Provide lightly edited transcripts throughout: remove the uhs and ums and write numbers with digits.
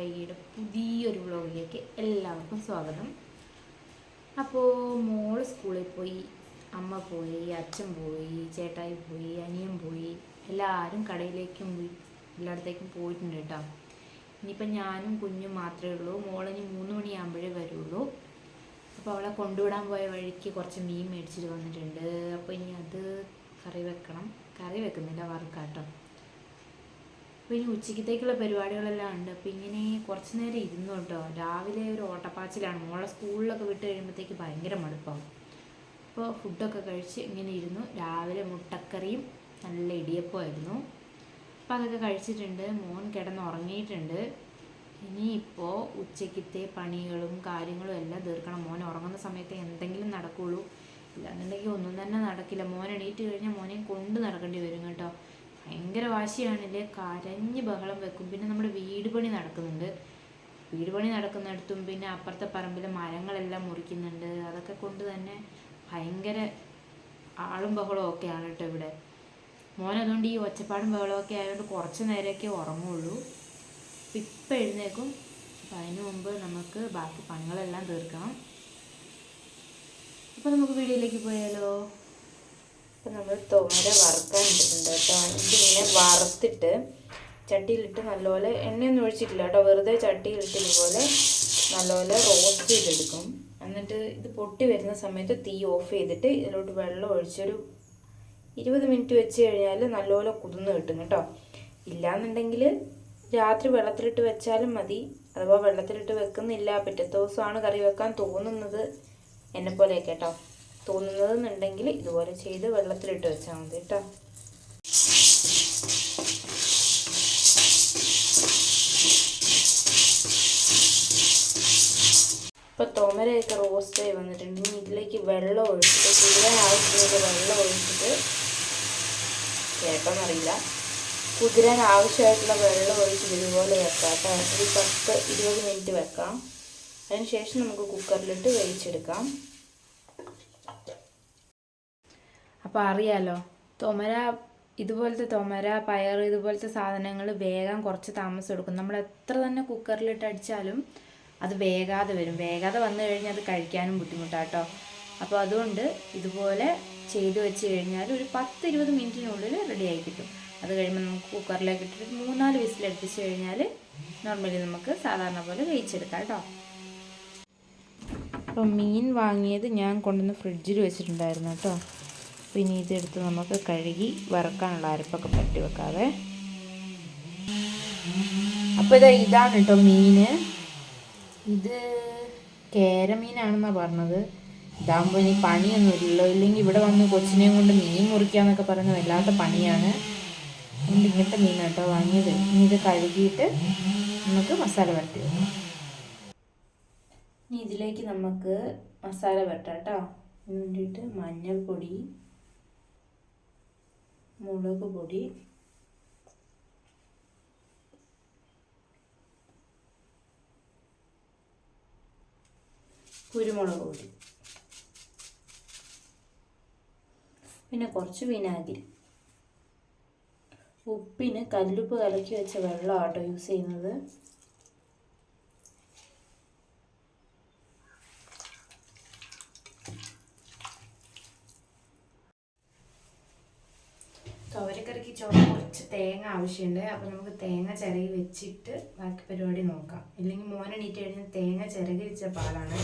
വൈകിയുടെ പുതിയൊരു വ്ളോഗിലേക്ക് എല്ലാവർക്കും സ്വാഗതം. അപ്പോൾ മോള് സ്കൂളിൽ പോയി, അമ്മ പോയി, അച്ഛൻ പോയി, ചേട്ടായി പോയി, അനിയൻ പോയി, എല്ലാവരും കടയിലേക്കും എല്ലായിടത്തേക്കും പോയിട്ടുണ്ട് കേട്ടോ. ഇനിയിപ്പം ഞാനും കുഞ്ഞും മാത്രമേ ഉള്ളൂ. മോളിനി 3 മണിയാകുമ്പോഴേ വരുള്ളൂ. അപ്പോൾ അവളെ കൊണ്ടുവിടാൻ പോയ വഴിക്ക് കുറച്ച് മീൻ മേടിച്ചിട്ട് വന്നിട്ടുണ്ട്. അപ്പോൾ ഇനി അത് കറി വെക്കണം. കറി വെക്കുന്നില്ല, വറുക്കാട്ടോ. അപ്പോൾ ഇനി ഉച്ചക്കത്തേക്കുള്ള പരിപാടികളെല്ലാം ഉണ്ട്. അപ്പോൾ ഇങ്ങനെ കുറച്ച് നേരം ഇരുന്നു കേട്ടോ. രാവിലെ ഒരു ഓട്ടപ്പാച്ചിലാണ്. മോളെ സ്കൂളിലൊക്കെ വിട്ട് കഴിയുമ്പോഴത്തേക്ക് ഭയങ്കര മടുപ്പാവും. അപ്പോൾ ഫുഡൊക്കെ കഴിച്ച് ഇങ്ങനെ ഇരുന്നു. രാവിലെ മുട്ടക്കറിയും നല്ല ഇടിയപ്പമായിരുന്നു. അപ്പോൾ അതൊക്കെ കഴിച്ചിട്ടുണ്ട്. മോൻ കിടന്നുറങ്ങിയിട്ടുണ്ട്. ഇനിയിപ്പോൾ ഉച്ചക്കത്തെ പണികളും കാര്യങ്ങളും എല്ലാം തീർക്കണം. മോൻ ഉറങ്ങുന്ന സമയത്ത് എന്തെങ്കിലും നടക്കുകയുള്ളൂ, ഇല്ലാന്നുണ്ടെങ്കിൽ ഒന്നും തന്നെ നടക്കില്ല. മോൻ എണീറ്റ് കഴിഞ്ഞാൽ മോനെ കൊണ്ട് നടക്കേണ്ടി വരും കേട്ടോ. ഭയങ്കര വാശിയാണില്ലേ, കരഞ്ഞ് ബഹളം വെക്കും. പിന്നെ നമ്മുടെ വീട് പണി നടക്കുന്നുണ്ട്. വീട് പണി നടക്കുന്നിടത്തും പിന്നെ അപ്പുറത്തെ പറമ്പിലെ മരങ്ങളെല്ലാം മുറിക്കുന്നുണ്ട്. അതൊക്കെ കൊണ്ട് തന്നെ ഭയങ്കര ആളും ബഹളവും ഒക്കെയാണ് കേട്ടോ ഇവിടെ. മോനതുകൊണ്ട് ഈ ഒച്ചപ്പാടും ബഹളമൊക്കെ ആയതുകൊണ്ട് കുറച്ച് നേരമൊക്കെ ഉറങ്ങുള്ളൂ. ഇപ്പം എഴുന്നേക്കും. അപ്പം അതിന് മുമ്പ് നമുക്ക് ബാക്കി പണികളെല്ലാം തീർക്കണം. അപ്പോൾ നമുക്ക് വീഡിയോയിലേക്ക് പോയാലോ. അപ്പോൾ നമ്മൾ തോര വറുക്കാൻ ഇട്ടിട്ടുണ്ട് കേട്ടോ. ഇതിങ്ങനെ വറുത്തിട്ട് ചട്ടിയിലിട്ട് നല്ലപോലെ, എണ്ണയൊന്നും ഒഴിച്ചിട്ടില്ല കേട്ടോ, വെറുതെ ചട്ടിയിലിട്ട് ഇതുപോലെ നല്ലപോലെ റോസ്റ്റ് ചെയ്തെടുക്കും. എന്നിട്ട് ഇത് പൊട്ടി വരുന്ന സമയത്ത് തീ ഓഫ് ചെയ്തിട്ട് ഇതിലോട്ട് വെള്ളം ഒഴിച്ചൊരു 20 മിനിറ്റ് വെച്ച് കഴിഞ്ഞാൽ നല്ലപോലെ കുതിർന്ന് കിട്ടും കേട്ടോ. ഇല്ലയെന്നുണ്ടെങ്കിൽ രാത്രി വെള്ളത്തിലിട്ട് വെച്ചാലും മതി. അഥവാ വെള്ളത്തിലിട്ട് വെക്കുന്നില്ല, പിറ്റത്തെ ദിവസമാണ് കറി വെക്കാൻ തോന്നുന്നത്, എന്നെപ്പോലെയൊക്കെ കേട്ടോ തോന്നുന്നതെന്നുണ്ടെങ്കിൽ ഇതുപോലെ ചെയ്ത് വെള്ളത്തിലിട്ട് വെച്ചാൽ മതി കേട്ടോ. ഇപ്പോൾ തോമരയൊക്കെ റോസ്റ്റായി വന്നിട്ടുണ്ട്. ഇനി ഇതിലേക്ക് വെള്ളം ഒഴിച്ചിട്ട്, കുതിരാൻ ആവശ്യമുള്ള വെള്ളം ഒഴിച്ചിട്ട്, കേട്ടോന്നറിയില്ല, കുതിരാൻ ആവശ്യമായിട്ടുള്ള വെള്ളം ഒഴിച്ചിട്ട് ഇതുപോലെ വെക്കാം കേട്ടോ. ഒരു 10-20 മിനിറ്റ് വെക്കാം. അതിന് ശേഷം നമുക്ക് കുക്കറിലിട്ട് വേവിച്ചെടുക്കാം. അപ്പോൾ അറിയാലോ, ഇതുപോലത്തെ തോമര, പയർ, ഇതുപോലത്തെ സാധനങ്ങൾ വേഗം കുറച്ച് താമസം എടുക്കും. നമ്മൾ എത്ര തന്നെ കുക്കറിലിട്ട് അടിച്ചാലും അത് വേഗാതെ വരും. വേഗാതെ വന്നു കഴിഞ്ഞാൽ അത് കഴിക്കാനും ബുദ്ധിമുട്ടാട്ടോ. അപ്പോൾ അതുകൊണ്ട് ഇതുപോലെ ചെയ്ത് വെച്ച് കഴിഞ്ഞാൽ ഒരു 10-20 മിനിറ്റിനുള്ളിൽ റെഡിയായി കിട്ടും. അത് കഴിയുമ്പോൾ നമുക്ക് കുക്കറിലേക്ക് ഇട്ടിട്ട് 3-4 വിസിലടുപ്പിച്ച് കഴിഞ്ഞാൽ നോർമലി നമുക്ക് സാധാരണ പോലെ വേവിച്ചെടുക്കാം കേട്ടോ. അപ്പോൾ മീൻ വാങ്ങിയത് ഞാൻ കൊണ്ടുവന്ന് ഫ്രിഡ്ജിൽ വെച്ചിട്ടുണ്ടായിരുന്നു കേട്ടോ. അപ്പോൾ ഇനി ഇതെടുത്ത് നമുക്ക് കഴുകി വറുക്കാനുള്ള അരപ്പൊക്കെ പറ്റി വെക്കാവേ. അപ്പോൾ ഇതാണ് കേട്ടോ മീൻ. ഇത് കേരമീനാണെന്നാണ് പറഞ്ഞത്. ഇതാകുമ്പോൾ ഇനി പണിയൊന്നും ഇല്ലല്ലോ. ഇല്ലെങ്കിൽ ഇവിടെ വന്ന് കൊച്ചിനെയും കൊണ്ട് മീൻ മുറിക്കാന്നൊക്കെ പറയുന്നത് വല്ലാത്ത പണിയാണ്. അതുകൊണ്ട് ഇങ്ങനത്തെ മീൻ കേട്ടോ വാങ്ങിയത്. ഇനി ഇത് കഴുകിയിട്ട് നമുക്ക് മസാല വരട്ടി വെക്കാം. ഇനി ഇതിലേക്ക് നമുക്ക് മസാല വരട്ടാം കേട്ടോ. അതിന് വേണ്ടിയിട്ട് മഞ്ഞൾപ്പൊടി, മുളക് പൊടി, കുരുമുളക് പൊടി, പിന്നെ കുറച്ച് വിനാഗിരി, ഉപ്പിന് കല്ലുപ്പ് കലക്കി വെച്ച വെള്ളമാട്ടോ യൂസ് ചെയ്യുന്നത്. തോരക്കറിക്ക് കുറച്ച് തേങ്ങ ആവശ്യമുണ്ട്. അപ്പോൾ നമുക്ക് തേങ്ങ ചിരകി വെച്ചിട്ട് ബാക്കി പരിപാടി നോക്കാം. ഇല്ലെങ്കിൽ മോനെണീറ്റ് കഴിഞ്ഞാൽ തേങ്ങ ചിരകി വെച്ച പാലാണ്.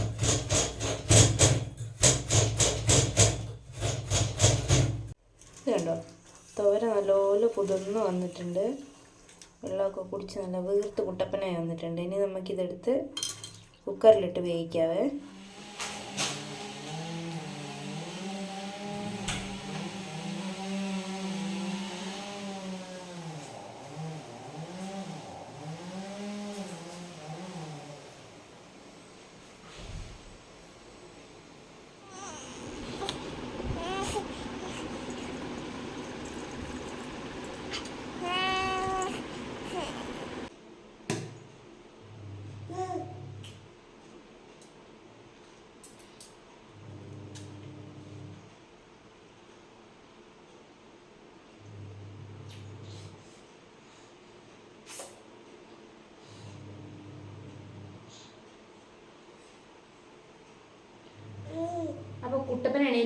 ഇത് കണ്ടോ, തോര നല്ലപോലെ കുതിർന്ന് വന്നിട്ടുണ്ട്. വെള്ളമൊക്കെ കുടിച്ച് നല്ല വീർത്ത് കുട്ടപ്പനായി വന്നിട്ടുണ്ട്. ഇനി നമുക്കിതെടുത്ത് കുക്കറിലിട്ട് വേവിക്കാവേ.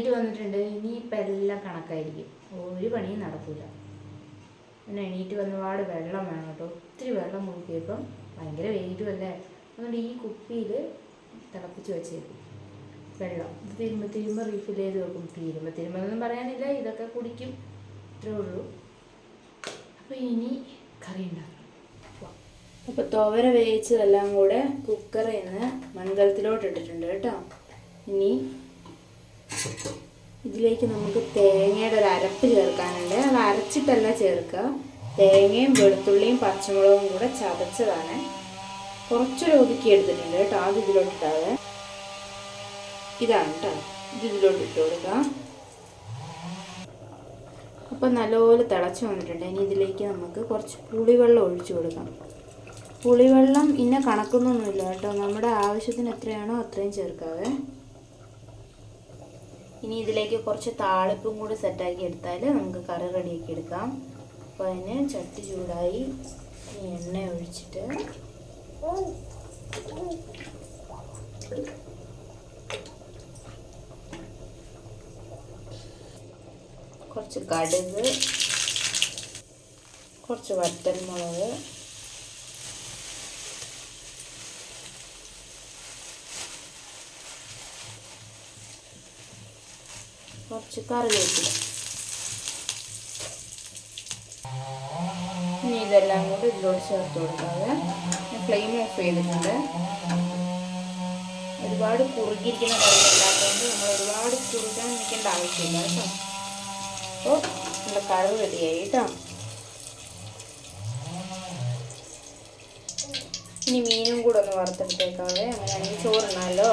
എണീറ്റ് വന്നിട്ടുണ്ട്. ഇനിയിപ്പോൾ എല്ലാം കണക്കായിരിക്കും, ഒരു പണിയും നടക്കില്ല. പിന്നെ എണീറ്റ് വന്നപാട് വെള്ളം വേണം കേട്ടോ. ഒത്തിരി വെള്ളം മുക്കിയപ്പം ഭയങ്കര വെയിറ്റും അല്ലേ, അതുകൊണ്ട് ഈ കുപ്പിയിൽ തിളപ്പിച്ച് വെച്ചേക്കും വെള്ളം. ഇത് തിരുമ്പ റീഫിൽ ചെയ്ത് വെക്കും. തിരുമ്പെന്നൊന്നും പറയാനില്ല, ഇതൊക്കെ കുടിക്കും, ഇത്രേ ഉള്ളൂ. അപ്പോൾ ഇനി കറി ഉണ്ടാക്കാം. അപ്പോൾ തുവര വേവിച്ചതെല്ലാം കൂടെ കുക്കറിൽ നിന്ന് മൺകലത്തിലോട്ട് ഇട്ടിട്ടുണ്ട് കേട്ടോ. ഇനി ഇതിലേക്ക് നമുക്ക് തേങ്ങയുടെ ഒരു അരപ്പ് ചേർക്കാനുണ്ട്. അത് അരച്ചിട്ടല്ല ചേർക്കുക, തേങ്ങയും വെളുത്തുള്ളിയും പച്ചമുളകും കൂടെ ചതച്ചതാണ്. കുറച്ചൊരു ഒതുക്കി എടുത്തിട്ടുണ്ട് കേട്ടോ. അത് ഇതിലോട്ടിട്ടാതെ ഇതാണ് കേട്ടോ, ഇത് ഇതിലോട്ട് ഇട്ട് കൊടുക്കാം. അപ്പം നല്ലപോലെ തിളച്ച് വന്നിട്ടുണ്ട്. ഇനി ഇതിലേക്ക് നമുക്ക് കുറച്ച് പുളിവെള്ളം ഒഴിച്ചു കൊടുക്കാം. പുളിവെള്ളം ഇന്ന കണക്കൊന്നുമില്ല കേട്ടോ, നമ്മുടെ ആവശ്യത്തിന് എത്രയാണോ അത്രയും ചേർക്കാവേ. ഇനി ഇതിലേക്ക് കുറച്ച് താളിപ്പും കൂടി സെറ്റാക്കി എടുത്താൽ നമുക്ക് കറി റെഡിയാക്കി എടുക്കാം. അപ്പോൾ അതിന് ചട്ടി ചൂടായി എണ്ണ ഒഴിച്ചിട്ട് കുറച്ച് കടുക്, കുറച്ച് വറ്റൽമുളക്, കുറച്ച് കറിവേപ്പില. ഇനി ഇതെല്ലാം കൂടി ഇതിലോട്ട് ചേർത്ത് കൊടുക്കാതെ ഫ്ലെയിം ഓഫ് ചെയ്തിട്ടുണ്ട്. ഒരുപാട് കുറുകിയിരിക്കുന്ന കറിയല്ലാത്തതുകൊണ്ട് നമ്മൾ ഒരുപാട് കുറുകാൻ നിൽക്കേണ്ട ആവശ്യമില്ല കേട്ടോ. അപ്പോൾ നമ്മുടെ കറി റെഡിയായി കേട്ടോ. ഇനി മീനും കൂടെ ഒന്ന് വറുത്തെടുത്തേക്കാവേ, അങ്ങനെയാണെങ്കിൽ ചോറുണ്ണാമല്ലോ.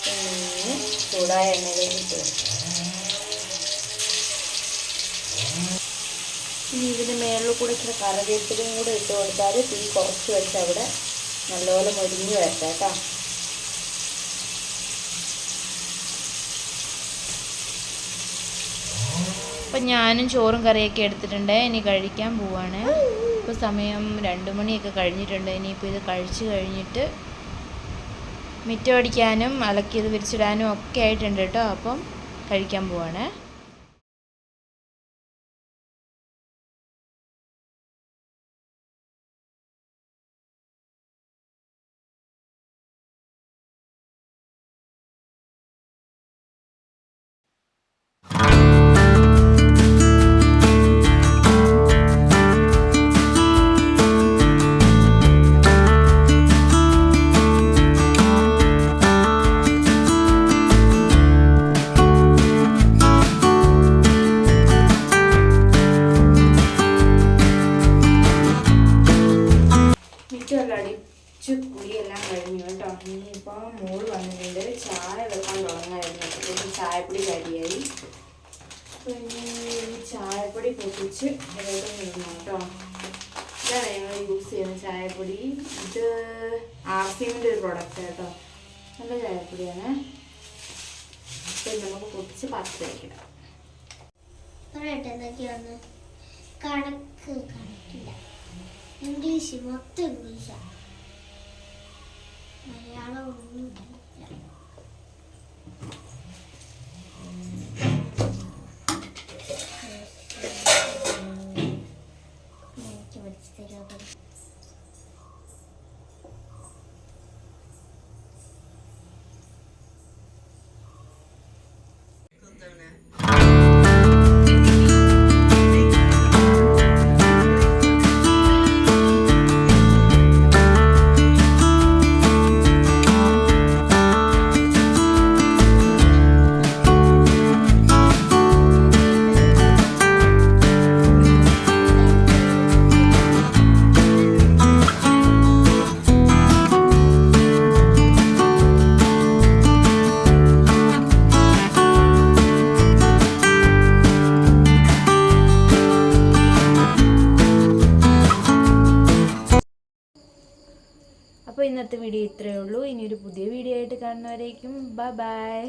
മീൻ ചൂടായ എണ്ണയിലേക്ക് ഇട്ട് കൊടുക്കാം. ഇനി ഇതിൻ്റെ മേളിൽ കൂടെ ഇച്ചിരി കറിവേപ്പിലയും കൂടെ ഇട്ട് കൊടുത്താൽ തീ കുറച്ച് വെച്ച് അവിടെ നല്ലപോലെ മൊരിഞ്ഞ് വരട്ടെ കേട്ടോ. അപ്പം ഞാനും ചോറും കറിയൊക്കെ എടുത്തിട്ടുണ്ട്. ഇനി കഴിക്കാൻ പോവാണ്. ഇപ്പോൾ സമയം 2 മണിയൊക്കെ കഴിഞ്ഞിട്ടുണ്ട്. ഇനിയിപ്പോൾ ഇത് കഴിച്ച് കഴിഞ്ഞിട്ട് മിറ്റമടിക്കാനും അലക്കിയത് വിരിച്ചിടാനും ഒക്കെ ആയിട്ടുണ്ട് കേട്ടോ. അപ്പം കഴിക്കാൻ പോവാണ്. കുളിയെല്ലാം കഴിഞ്ഞു കേട്ടോ. ഇനിയിപ്പോൾ മോള് വന്നിട്ടുണ്ട്, ചായ വെക്കാൻ തുടങ്ങായിരുന്നു. അപ്പോഴത്തേക്കും ചായപ്പൊടി കരിയായി. പിന്നെ ചായപ്പൊടി പൊട്ടിച്ച് ഇതിലോട്ട് നിന്നു കേട്ടോ. ഇതാണ് ഞങ്ങൾ യൂസ് ചെയ്യുന്ന ചായപ്പൊടി. ഇത് ആർസിഎമ്മിൻ്റെ ഒരു പ്രൊഡക്റ്റ് കേട്ടോ, നല്ല ചായപ്പൊടിയാണ്. അപ്പം നമുക്ക് പൊട്ടിച്ച് പാത്രത്തിലേക്കിടാം. എന്തൊക്കെയാണ് കണക്കില്ല, ഇംഗ്ലീഷ് മൊത്തം ഇംഗ്ലീഷാണ്, മലയാളം ഒന്നും എനിക്ക് പഠിച്ചു തരാം. അപ്പോൾ ഇന്നത്തെ വീഡിയോ ഇത്രയേ ഉള്ളൂ. ഇനിയൊരു പുതിയ വീഡിയോ ആയിട്ട് കാണുന്നവരേക്കും ബൈ ബൈ.